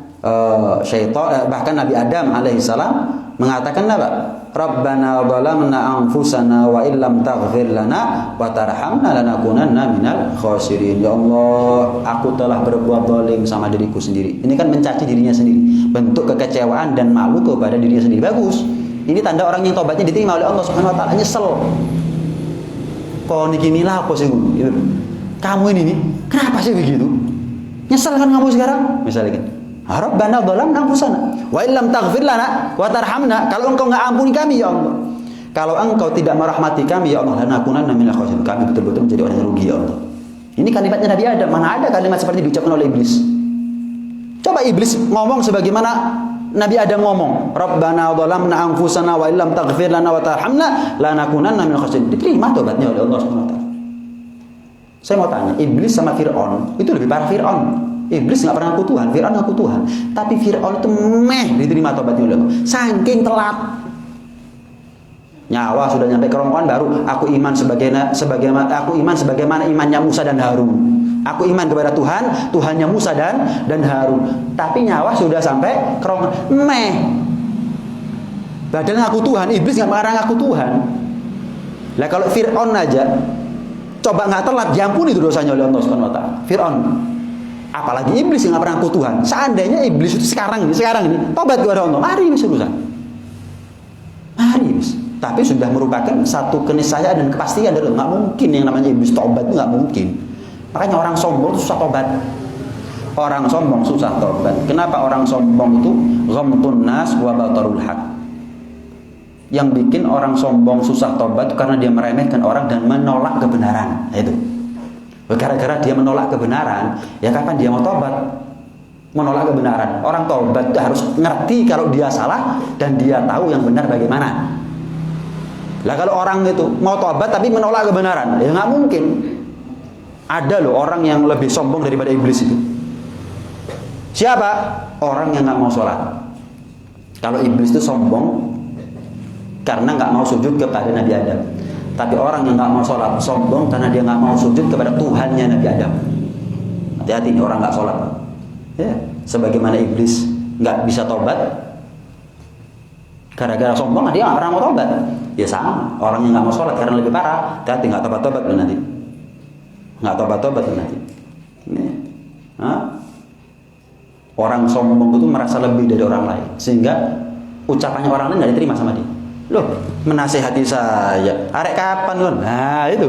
bahkan Nabi Adam alaihissalam mengatakan apa? Rabbana zalamna anfusana wa illam taghfir lana wa tarhamna lanakunanna minal khasirin. Ya Allah, aku telah berbuat zalim sama diriku sendiri. Ini kan mencaci dirinya sendiri, bentuk kekecewaan dan malu kepada dirinya sendiri. Bagus. Ini tanda orang yang tobatnya diterima oleh Allah Subhanahu wa taala. Nyesel. Kok niki milah apa sih? Kamu ini nih, kenapa sih begitu? Nyesel kan kamu sekarang? Misalnya gitu. Rabbana zalamna anfusana wa illam taghfir lana wa tarhamna. Kalau engkau enggak ampuni kami ya Allah, kalau engkau tidak merahmati kami ya Allah, lanakunanna minal khasirin. Kami betul-betul menjadi orang yang rugi ya Allah. Ini kalimatnya Nabi Adam. Mana ada kalimat seperti diucapkan oleh iblis? Coba iblis ngomong sebagaimana Nabi Adam ngomong, Rabbana zalamna anfusana wa illam taghfir lana wa tarhamna lanakunanna minal khasirin. Diterima tobatnya oleh Allah Subhanahu wa taala. Saya mau tanya, iblis sama Fir'aun itu lebih parah Fir'aun. Iblis nggak pernah ngaku Tuhan, Fir'aun ngaku Tuhan. Tapi Fir'aun itu diterima tobatnya oleh Allah. Saking telat. Nyawa sudah nyampe kerongkongan baru aku iman sebagaimana imannya Musa dan Harun. Aku iman kepada Tuhan, Tuhannya Musa dan Harun. Tapi nyawa sudah sampai kerongkongan. Padahal ngaku Tuhan, iblis nggak pernah ngaku Tuhan. Lah kalau Fir'aun aja coba nggak telat, diampuni itu dosanya oleh Allah Subhanahu wa taala. Fir'aun. Apalagi iblis yang nggak pernah ngaku Tuhan. Seandainya iblis itu sekarang ini tobat kepada Allah, mari bisa urusan. Mari bisa. Tapi sudah merupakan satu keniscayaan dan kepastian dari Allah. Nggak mungkin yang namanya iblis tobat itu nggak mungkin. Makanya orang sombong itu susah tobat. Orang sombong susah tobat. Kenapa orang sombong itu ghamtun nas wa batarul haq? yang bikin orang sombong susah tobat karena dia meremehkan orang dan menolak kebenaran. Nah, itu. Gara-gara dia menolak kebenaran, ya kapan dia mau tobat? Menolak kebenaran. Orang tobat harus ngerti kalau dia salah dan dia tahu yang benar bagaimana. Lah kalau orang itu mau tobat tapi menolak kebenaran, ya nggak mungkin. Ada loh orang yang lebih sombong daripada iblis itu. Siapa? Orang yang nggak mau sholat. Kalau iblis itu sombong karena nggak mau sujud kepada Nabi Adam. Tapi orang yang nggak mau sholat sombong karena dia nggak mau sujud kepada Tuhannya Nabi Adam. Hati-hati nih orang nggak sholat. Ya, sebagaimana iblis nggak bisa tobat gara-gara sombong, dia nggak pernah mau tobat. Ya sama, orang yang nggak mau sholat karena lebih parah. Hati-hati nggak tobat-tobat loh nanti. Nggak tobat-tobat loh nanti. Orang sombong itu merasa lebih dari orang lain, sehingga ucapannya orang lain nggak diterima sama dia. Loh, menasehati saya, arek kapan kan? Nah itu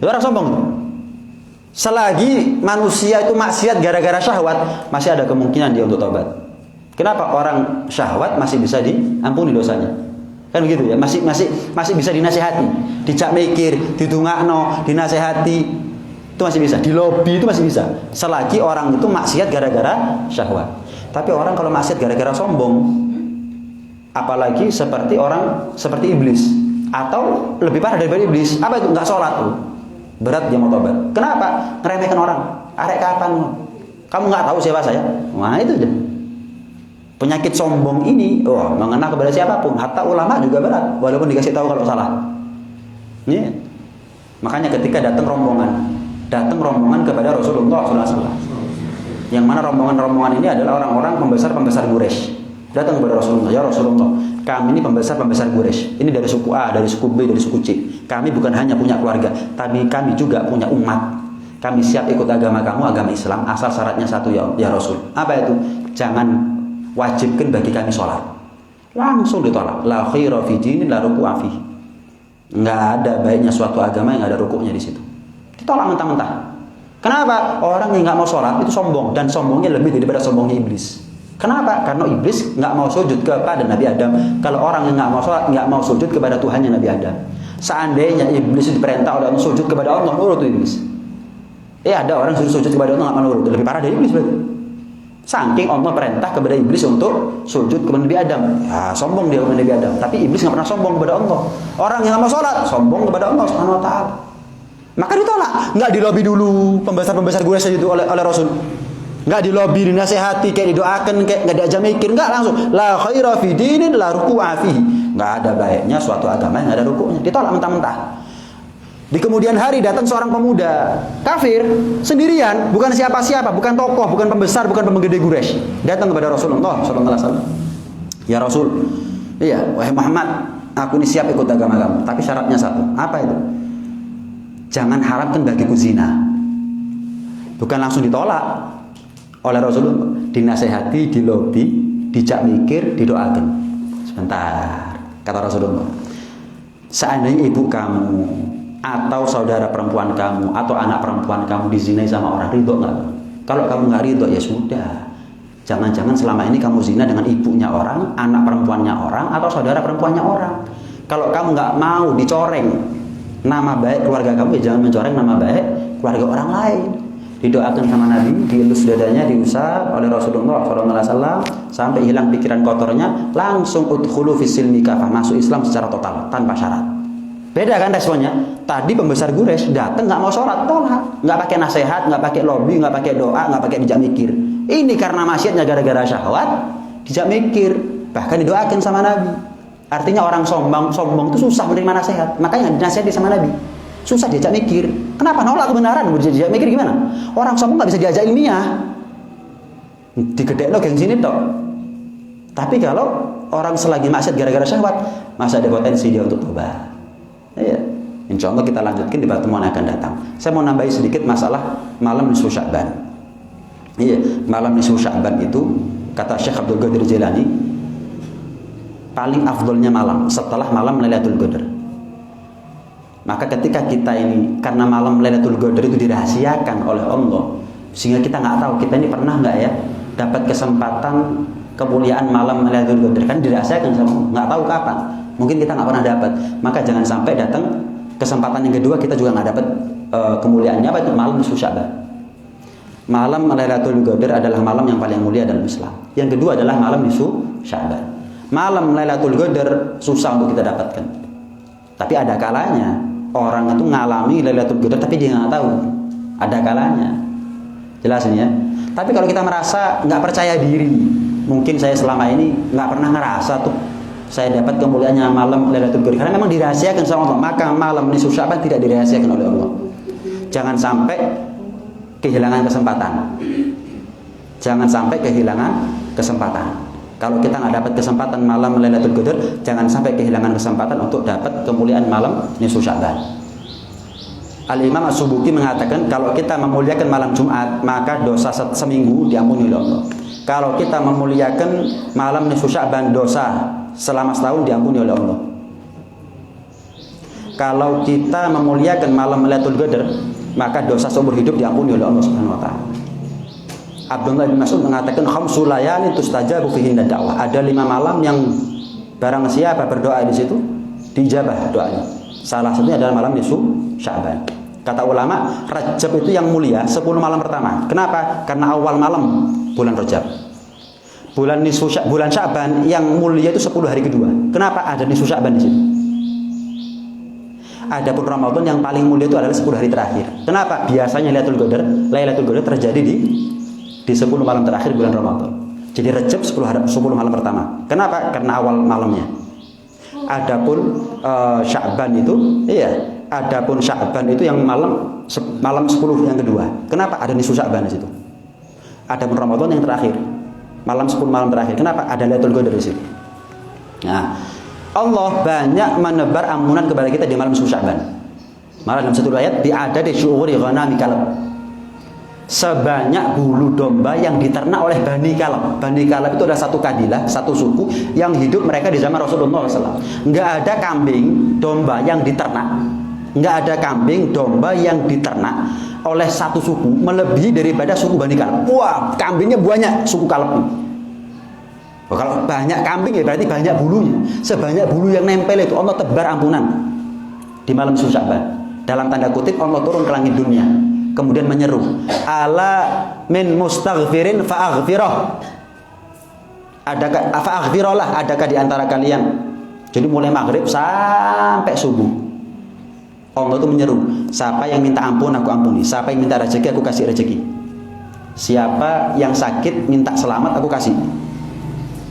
orang sombong itu. Selagi manusia itu maksiat gara-gara syahwat, masih ada kemungkinan dia untuk tobat. Kenapa? Orang syahwat masih bisa diampuni dosanya, kan begitu ya? Masih bisa dinasehati, dijak mikir, ditungakno, dinasehati, itu masih bisa. Di lobi itu masih bisa. Selagi orang itu maksiat gara-gara syahwat. Tapi orang kalau maksiat gara-gara sombong, apalagi seperti iblis atau lebih parah daripada iblis, apa itu? Nggak sholat tuh, berat dia mau tobat. Kenapa? Ngeremehkan orang. Arek kapan? Kamu nggak tahu siapa saya? Nah itu aja. Penyakit sombong ini, mengena kepada siapapun, hatta ulama juga berat, walaupun dikasih tahu kalau salah. Ini, makanya ketika datang rombongan kepada Rasulullah SAW, yang mana rombongan-rombongan ini adalah orang-orang pembesar Quraisy. Datang kepada Rasulullah, ya Rasulullah, kami ini pembesar Quraisy. Ini dari suku A, dari suku B, dari suku C. Kami bukan hanya punya keluarga, tapi kami juga punya umat. Kami siap ikut agama kamu, agama Islam, asal syaratnya satu ya Rasul. Apa itu? Jangan wajibkan bagi kami sholat. Langsung ditolak. La khaira fi dinin la ruku'a fihi. Enggak ada baiknya suatu agama yang ada rukuknya di situ. Ditolak mentah-mentah. Kenapa? Orang yang nggak mau sholat itu sombong, dan sombongnya lebih daripada sombongnya iblis. Kenapa? Karena iblis nggak mau sujud kepada Nabi Adam. Kalau orang yang nggak mau sholat, nggak mau sujud kepada Tuhannya Nabi Adam. Seandainya iblis diperintah oleh Allah sujud kepada Allah, nurut iblis. Ada orang suruh sujud kepada Allah nggak mau nurut, lebih parah dari iblis berarti. Saking Allah perintah kepada iblis untuk sujud kepada Nabi Adam, ya sombong dia kepada Nabi Adam. Tapi iblis nggak pernah sombong kepada Allah. Orang yang nggak mau sholat sombong kepada Allah Subhanahu Wa Taala. Maka ditolak, nggak dilobi dulu pembesar Quraisy itu oleh Rasul. Nggak dilobi, dinasehati, kayak didoakan, kayak nggak diajak mikir, nggak langsung. La khaira fi dinin la ruku'a fihi. Nggak ada baiknya suatu agama yang ada rukuknya. Ditolak mentah-mentah. Di kemudian hari datang seorang pemuda kafir sendirian, bukan siapa-siapa, bukan tokoh, bukan pembesar, bukan pemegede Quraisy. Datang kepada Rasulullah SAW. Ya Rasul, iya, wahai Muhammad, aku ini siap ikut agama kamu, tapi syaratnya satu. Apa itu? Jangan haramkan bagiku zina. Bukan langsung ditolak oleh Rasulullah, dinasehati, dilobi, dijak mikir, didoakan. Sebentar, kata Rasulullah, seandainya ibu kamu atau saudara perempuan kamu atau anak perempuan kamu dizinai sama orang, ridho nggak? Kalau kamu nggak ridho, ya sudah. Jangan-jangan selama ini kamu zina dengan ibunya orang, anak perempuannya orang, atau saudara perempuannya orang. Kalau kamu nggak mau dicoreng nama baik keluarga kamu, ya jangan mencoreng nama baik keluarga orang lain. Didoakan sama Nabi, dielus dadanya, diusap oleh Rasulullah SAW sampai hilang pikiran kotornya, langsung udkhulu fisilmi kafah, masuk Islam secara total tanpa syarat. Beda kan responnya? Tadi pembesar Quraisy datang nggak mau sholat, tolak, nggak pakai nasihat, nggak pakai lobby, nggak pakai doa, nggak pakai dijak mikir. Ini karena maksiatnya gara-gara syahwat, dijak mikir, bahkan didoakan sama Nabi. Artinya orang sombong itu susah menerima nasihat, makanya nggak dinasihati sama Nabi. Susah diajak mikir. Kenapa? Nolak kebenaran. Diajak mikir gimana? Orang sombong nggak bisa diajak ilmiah. Digedekno geng sini toh. Tapi kalau orang selagi maksiat gara-gara syahwat, masih ada potensi dia untuk tobat. Ya. Insya Allah kita lanjutkan di pertemuan yang akan datang. Saya mau nambahi sedikit masalah malam nisfu Sya'ban. Iya, malam nisfu Sya'ban itu kata Syekh Abdul Qadir Jilani paling afdolnya malam setelah malam Lailatul Qadar. Maka ketika kita ini, karena malam Lailatul Qadar itu dirahasiakan oleh Allah, sehingga kita nggak tahu kita ini pernah nggak ya dapat kesempatan kemuliaan malam Lailatul Qadar kan dirahasiakan sama Allah, nggak tahu kapan. Mungkin kita nggak pernah dapat. Maka jangan sampai datang kesempatan yang kedua kita juga nggak dapat kemuliaannya apa itu malam nisfu Sya'ban. Malam Lailatul Qadar adalah malam yang paling mulia dalam Islam. Yang kedua adalah malam nisfu Sya'ban. Malam Lailatul Qadar susah untuk kita dapatkan. Tapi ada kalanya orang itu ngalami Lailatul Qadar tapi dia nggak tahu. Ada kalanya. Jelas ini ya. Tapi kalau kita merasa nggak percaya diri, mungkin saya selama ini nggak pernah ngerasa tuh saya dapat kemuliaannya malam Lailatul Qadar karena memang dirahasiakan sama Allah. Maka malam nisfu Sya'ban tidak dirahasiakan oleh Allah. Jangan sampai kehilangan kesempatan. Jangan sampai kehilangan kesempatan. Kalau kita nggak dapat kesempatan malam Lailatul Qadar, jangan sampai kehilangan kesempatan untuk dapat kemuliaan malam nisfu Sya'ban. Al-Imam As-Subuki mengatakan kalau kita memuliakan malam Jumat, maka dosa seminggu diampuni oleh Allah. Kalau kita memuliakan malam nisfu Sya'ban, dosa selama setahun diampuni oleh Allah. Kalau kita memuliakan malam Lailatul Qadar, maka dosa seumur hidup diampuni oleh Allah Subhanahu wa taala. Abdullah bin Mas'ud mengatakan khamsul layalin tustajabu fihinna da'wah. Ada 5 malam yang barang siapa berdoa di situ dijabah doanya. Salah satunya adalah malam nisfu Sya'ban. Kata ulama, Rajab itu yang mulia 10 malam pertama. Kenapa? Karena awal malam bulan Rajab. Bulan Sya'ban yang mulia itu 10 hari kedua. Kenapa ada nisfu Sya'ban di situ? Adapun Ramadan yang paling mulia itu adalah 10 hari terakhir. Kenapa? Biasanya Lailatul Qadar terjadi di 10 malam terakhir bulan Ramadan. Jadi Rajab 10 malam pertama. Kenapa? Karena awal malamnya. Adapun Sya'ban itu, adapun Sya'ban itu yang malam 10 yang kedua. Kenapa? Ada nisfu Sya'ban di situ. Adapun Ramadan yang terakhir, malam 10 malam terakhir. Kenapa? Ada Lailatul Qadar di situ. Nah, Allah banyak menebar ampunan kepada kita di malam nisfu Sya'ban. Malah dalam satu ayat ada di syu'uri ghanami kalb. Sebanyak bulu domba yang diternak oleh Bani Kalab. Bani Kalab itu adalah satu kabilah, satu suku yang hidup mereka di zaman Rasulullah SAW. Nggak ada kambing domba yang diternak, nggak ada kambing domba yang diternak oleh satu suku melebihi daripada suku Bani Kalab. Wah, kambingnya banyak suku Kalab ini. Kalau banyak kambing ya berarti banyak bulunya. Sebanyak bulu yang nempel itu Allah tebar ampunan di malam nisfu Sya'ban. Dalam tanda kutip Allah turun ke langit dunia. Kemudian menyeru, ala min mustaghfirin fa'aghfirah. Adakah di antara kalian? Jadi mulai maghrib sampai subuh Allah itu menyeru, siapa yang minta ampun aku ampuni, siapa yang minta rezeki aku kasih rezeki, siapa yang sakit minta selamat aku kasih,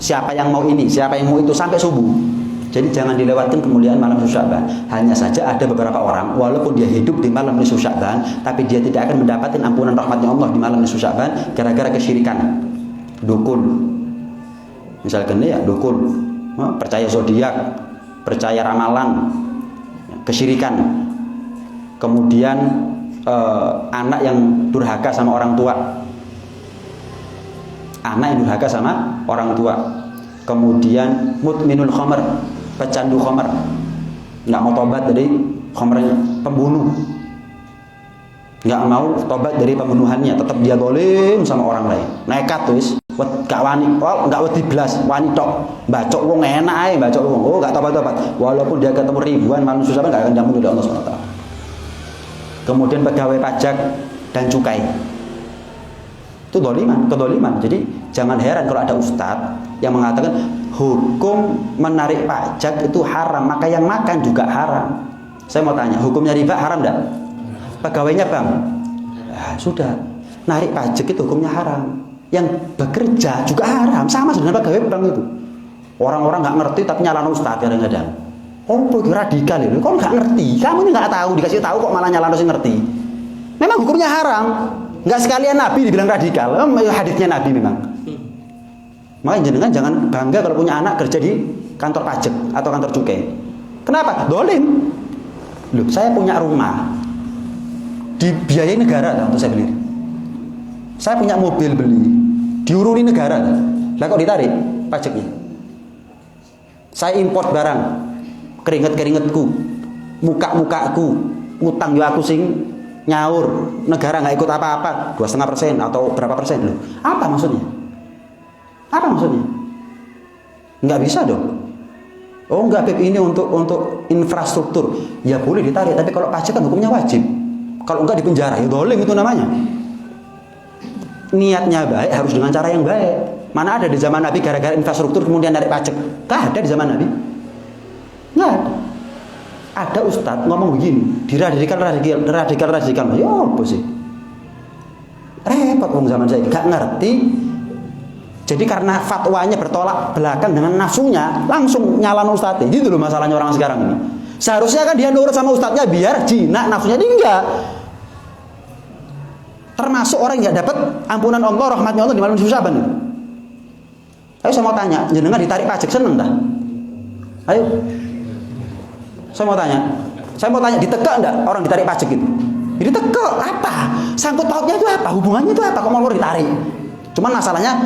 siapa yang mau ini, siapa yang mau itu, sampai subuh. Jadi jangan dilewatkan kemuliaan malam nisfu Sya'ban. Hanya saja ada beberapa orang walaupun dia hidup di malam nisfu Sya'ban, tapi dia tidak akan mendapatkan ampunan rahmatnya Allah di malam nisfu Sya'ban gara-gara kesyirikan. Dukun. Misalkan ya dukun, percaya zodiak, percaya ramalan, kesyirikan. Kemudian anak yang durhaka sama orang tua. Anak yang durhaka sama orang tua. Kemudian mudminul khamr, pecandu khamr, nggak mau tobat dari khamrnya, pembunuh, nggak mau tobat dari pembunuhannya, tetap dia zalim sama orang lain, nekat tuh, gak wani, nggak wedi blas, wani tok, bacok wong enak aja, bacok wong, nggak tobat, walaupun dia ketemu ribuan manusia susah nggak akan diampuni oleh Allah SWT. Kemudian pegawai pajak dan cukai, itu kedoliman. Jadi jangan heran kalau ada ustadz yang mengatakan hukum menarik pajak itu haram, maka yang makan juga haram. Saya mau tanya, hukumnya riba haram enggak? Pegawainya bang, sudah, narik pajak itu hukumnya haram. Yang bekerja juga haram, sama sebenarnya pegawai bang itu. Orang-orang nggak ngerti tapi nyalain ustadz kadang-kadang. Oh, itu radikal itu. Kok nggak ngerti? Kamu ini nggak tahu, dikasih tahu kok malah nyalain yang ngerti. Memang hukumnya haram. Nggak sekalian Nabi dibilang radikal. Hadisnya Nabi memang. Makanya jenengan jangan bangga kalau punya anak kerja di kantor pajak atau kantor cukai. Kenapa? Dolim. Loh, saya punya rumah dibiayai negara untuk saya beli. Saya punya mobil beli, diuruni negara. Lah kok ditarik pajaknya? Saya import barang, keringet-keringetku, muka-mukaku, utang yo aku sing nyaur, negara nggak ikut apa-apa, 2,5% atau berapa persen loh. Apa maksudnya? Apa maksudnya? Nggak bisa dong. Oh enggak, Beb, ini untuk infrastruktur. Ya boleh ditarik, tapi kalau pajak kan hukumnya wajib. Kalau enggak dipenjara, ya dolim itu namanya. Niatnya baik harus dengan cara yang baik. Mana ada di zaman Nabi gara-gara infrastruktur kemudian narik pajak? Nggak ada di zaman Nabi. Nggak ada. Ada ustadz ngomong begini, radikal. Ya apa sih? Repot orang zaman saya, nggak ngerti. Jadi karena fatwanya bertolak belakang dengan nafsunya, langsung nyalain ustadznya. Gitu loh masalahnya orang sekarang ini. Seharusnya kan dia nurut sama ustadznya biar jinak nafsunya, dia enggak. Termasuk orang yang dapat ampunan Allah, rahmatnya Allah di malam Saban itu. Ayo saya mau tanya, jenengan ditarik pajak seneng dah? Ayo. Saya mau tanya, ditegak enggak orang ditarik pajak itu? Ditegak apa? Sangkut pautnya itu apa? Hubungannya itu apa? Kok mau ditarik? Cuman masalahnya,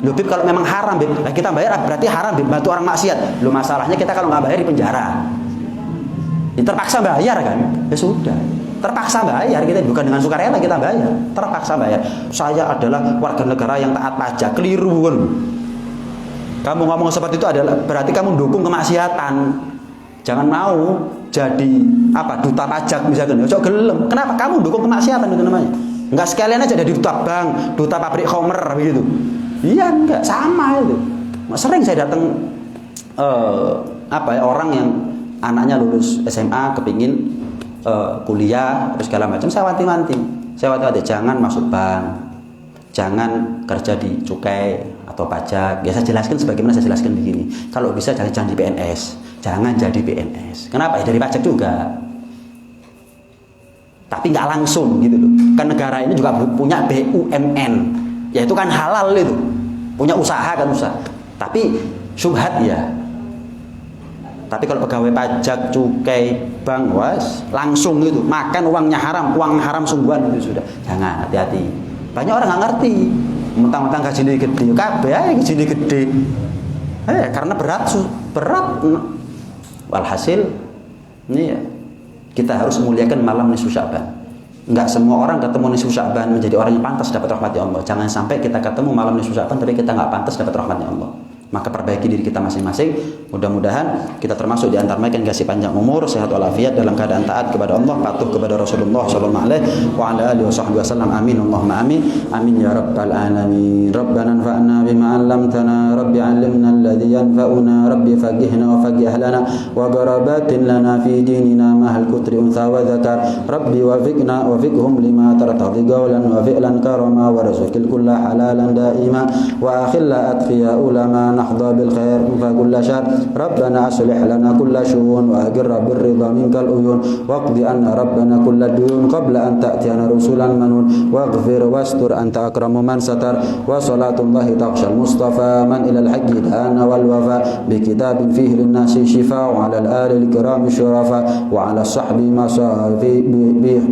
loh Bib, kalau memang haram Bib, nah kita bayar berarti haram Bib, bantu orang maksiat. Loh masalahnya kita kalau nggak bayar di penjara. Ya, terpaksa bayar kan? Ya sudah, terpaksa bayar, kita bukan dengan sukarela kita bayar, terpaksa bayar. Saya adalah warga negara yang taat pajak, keliru kan? Kamu ngomong seperti itu adalah berarti kamu dukung kemaksiatan. Jangan mau jadi duta pajak misalkan. Cok gelem. Kenapa kamu dukung kemaksiatan itu namanya? Enggak sekalian aja jadi duta bank, duta pabrik Homer begitu. Iya enggak, sama itu. Sering saya datang orang yang anaknya lulus SMA kepingin kuliah terus segala macam, saya wanti-wanti jangan masuk bank, jangan kerja di cukai atau pajak. Ya saya jelaskan sebagaimana saya jelaskan begini. Kalau bisa jangan di PNS, jangan jadi PNS. Kenapa? Ya dari pajak juga. Tapi nggak langsung gitu loh. Kan negara ini juga punya BUMN. Ya itu kan halal itu. Punya usaha kan usaha. Tapi syubhat ya. Tapi kalau pegawai pajak, cukai, bank, langsung gitu. Makan uang haram sungguhan itu sudah. Jangan, hati-hati. Banyak orang nggak ngerti. Mentang-mentang gaji gede, kabeh gaji gede. Karena berat. Walhasil ini ya, kita harus memuliakan malam nisfu Sya'ban. Enggak semua orang ketemu nisfu Sya'ban menjadi orang yang pantas dapat rahmatnya Allah. Jangan sampai kita ketemu malam nisfu Sya'ban tapi kita nggak pantas dapat rahmatnya Allah. Maka perbaiki diri kita masing-masing. Mudah-mudahan kita termasuk di antara mereka yang kasih panjang umur, sehat walafiat dalam keadaan taat kepada Allah, patuh kepada Rasulullah sallallahu alaihi wa ala alihi wasallam. Amin Allahumma amin. Amin ya rabbal alamin. Rabbana anfa'na bima 'allamtana, rabbi 'allimna alladhi yanfa'una, rabbi faqihna wa faqih ahlana wa qarabatin lana fi dinina ma hal kutri untha wa dzakar. Rabbi wafiqhum lima tartadi qawlan wa fi'lan karama wa rizqil kulla halalan daima wa akhilla atqiya ulama نحظى بالخير فكل شر ربنا أصلح لنا كل شؤون وأجر بالرضا منك العيون واقض عنا ربنا كل الديون قبل أن تأتينا رسلا منون واغفر واستر أنت أكرم من ستر وصلاة الله تغشى المصطفى من إلى الحج دعانا والوفاء بكتاب فيه للناس شفاء وعلى الآل الكرام الشرفاء وعلى الصحب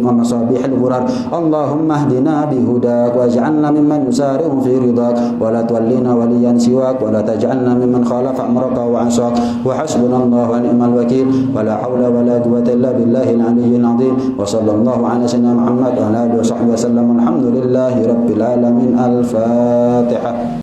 ومصابيح الغرر اللهم اهدنا بهداك واجعلنا ممن يسارع في رضاك ولا تولينا وليا سواك ولا تجعلنا ممن خالف أمرك وعصاك وحسبنا الله ونعم الوكيل ولا حول ولا قوة إلا بالله العلي العظيم وصلى الله على سيدنا محمد وعلى آله وصحبه وسلم الحمد لله رب العالمين. الفاتحة.